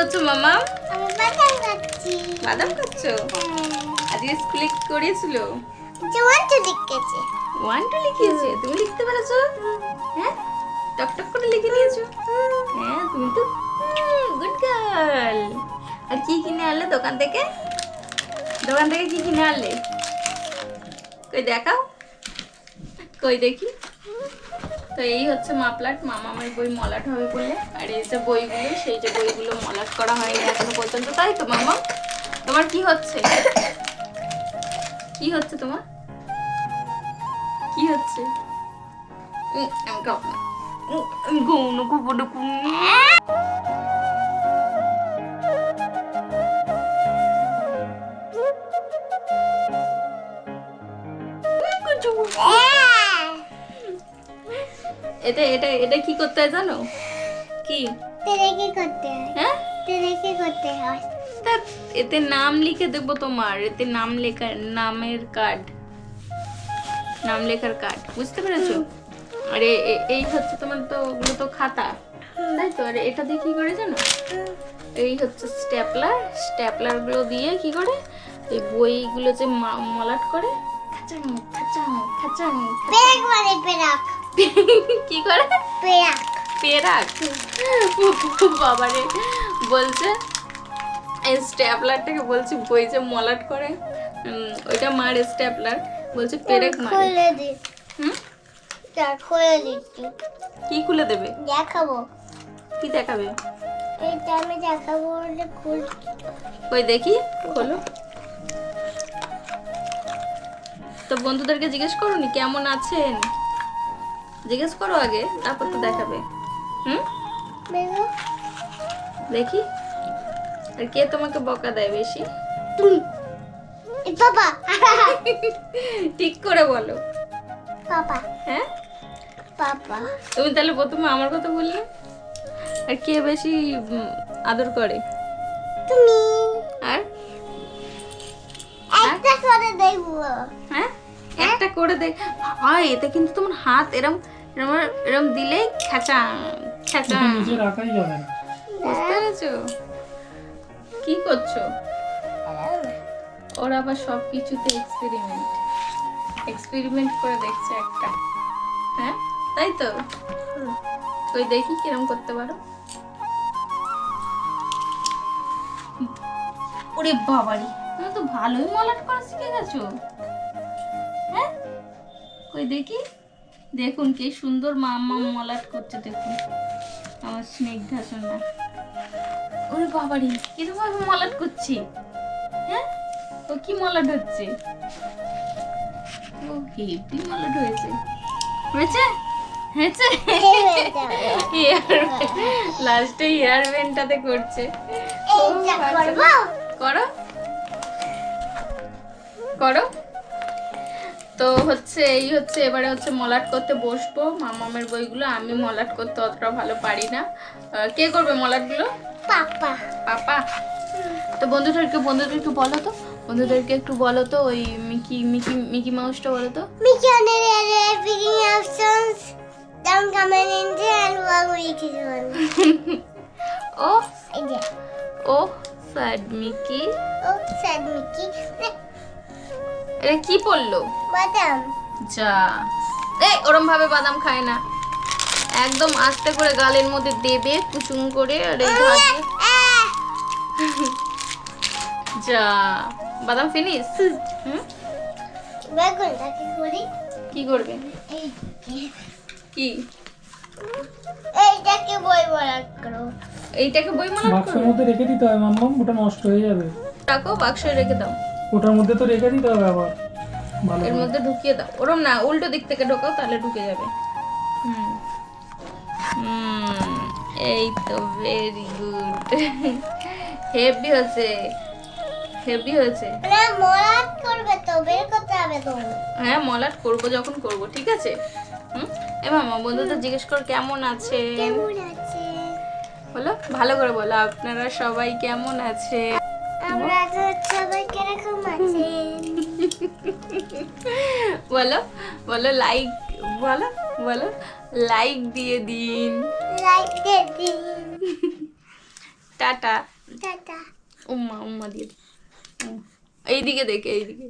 করছো মামা? আমি বাদাম খাচ্ছি। বাদাম খাচ্ছো? আজকে স্কুলে কি করিয়েছিল? ওয়ান টু লিখেছে। 1 2 লিখিয়েছে। তুমি লিখতে পেরেছো? হ্যাঁ, টক টক করে লিখে নিয়েছো। হ্যাঁ, তুমি তো গুড গার্ল। আর কি কিনে আনলে দোকান থেকে? দোকান থেকে কি কিনে আনলে? কই দেখাও, কই দেখি। তো এই হচ্ছে মাপলাট। মামা আমার বই মলাট হবে বলে, আর এই যে বইগুলো, সেই যে বইগুলো মলাট করা হয়নি এখনো পর্যন্ত, তাই তো মামা? তোমার কি হচ্ছে? কি হচ্ছে তোমার? কি হচ্ছে? আমি খাবো না, আমি ঘুমনো খুব এটা এটা এটা কি করতে হয় জানো? কি তেরে কি করতে হয়? হ্যাঁ, তেরে কি করতে হয়? তা এতে নাম লিখে দেবো তোমার। এতে নাম লেখা, নামের কার্ড, নাম লেখার কার্ড, বুঝতে পেরেছো? আরে এই হচ্ছে তোমার, তো ওগুলো তো খাতা, তাই তো? আর এটা দিয়ে কি করে জানো? এই হচ্ছে স্টেপলার। স্টেপলার গুলো দিয়ে কি করে এই বইগুলো যে মলাট করে খাচাং খাচাং খাচাং পেরাক মানে পেরাক। কি করে? পেরাক। পেরাক। বাবারে, বলছে এই স্টেপলারটাকে বলছি বই যে মলাট করে, ওইটা মার স্টেপলার, বলছে পেরেক মারে। খুলে দি। হুম, তার খুলে দিচ্ছি। কি খুলে দেবে? দেখাবো। কি দেখাবে? এইটা আমি দেখাবো বলে খুলছি। কই দেখি, খোলো। তো বন্ধুদেরকে জিজ্ঞেস করোনি কেমন আছেন? জিজ্ঞেস করো আগে, তারপর তো দেখাবে। হুম, বেরো। দেখি। আর কে তোমাকে বকা দেয় বেশি? তুমি। এ বাবা। ঠিক করে বলো। পাপা। হ্যাঁ, পাপা। তুমি তাহলে প্রথমে আমার কথা বললে। আর কে বেশি আদর করে? তুমি। আর একটা করে দেখবো। হ্যাঁ, একটা করে দেখ। এতে কিন্তু তোমার হাত এরম এরম এরম দিলেই খাচাং খাচাং। নিচে রাখাই যাবে না। বুঝতে পেরেছো? কি করছো? ওরা আবার সব কিছুতে এক্সপেরিমেন্ট এক্সপেরিমেন্ট করে দেখছে একটা। হ্যাঁ, তাই তো? ওই দেখি কিরম করতে পারো। ওরে বাবারি, তুমি তো ভালোই মলাট করা শিখে গেছো। হ্যাঁ, ওই দেখি। দেখুন কি সুন্দর মাম্মা মলাট করছে, দেখুন আমার স্নিগ্ধা সোনা। ওরে বাবারি, কিরকম ভাবে মলাট করছি। হ্যাঁ, ও কি মলাট হচ্ছে? ও হেভি মলাট হয়েছে। হয়েছে হয়েছে। লাস্টে হেয়ার ব্যান্ডটাতে করছে। এইটা করবো। করো করো। তো হচ্ছে এই হচ্ছে, এবারে হচ্ছে মলাট করতে বসবো। মামামের বইগুলো, আমি মলাট করতে অতটা ভালো পারি না। কে করবে মলাটগুলো? পাপা। পাপা। তো বন্ধুদেরকে বলো তো, বন্ধুদেরকে একটু বলো তো, ওই মিকি মিকি মিকি মাউসটা বলো তো। Mickey on the picking up stones. Don't come in and walk with you. Oh Yeah. Oh said Mickey. Oh, said Mickey. এটা কি পড়লো? Madam. যা, এই ওরম ভাবে বাদাম খায় না, একদম আস্তে করে গালের মধ্যে দেবে কুচুং করে। আর এই ধারে যা, বাদাম ফিনিশ। হুম, বেগুনটা কি করি? কি করবে? এই কি এইটাকে বই বলা করো। এইটাকে বই মালা বাক্সের করবে? মধ্যে রেখে দিতে হয় মাম্মাম, ওটা নষ্ট হয়ে যাবে। রাখো, বাক্সে রেখে দাও, ওটার মধ্যে তো রেখে দিতে হবে আবার ভালো এর করে। মধ্যে ঢুকিয়ে দাও। ওরম না, উল্টো দিক থেকে ঢোকাও, তাহলে ঢুকে যাবে। হুম হুম, এই তো ভেরি গুড। হেভি হয়েছে, হেভি হয়েছে। না মরাত করবে তো, বের করতে হবে তো। হ্যাঁ, মলাট করবো যখন করবো, ঠিক আছে। হুম, এ মামা বন্ধুদের জিজ্ঞেস কর কেমন আছে। কেমন আছে? বলো, ভালো করে বলো, আপনারা সবাই কেমন আছে? আমরা তো সবাই কিরকম আছেন? বলো বলো, লাইক, বলো বলো, লাইক দিয়ে দিন। লাইক দিয়ে দিন। টাটা। টাটা। উম্মা উম্মা দিয়ে দে। এইদিকে দেখে এইদিকে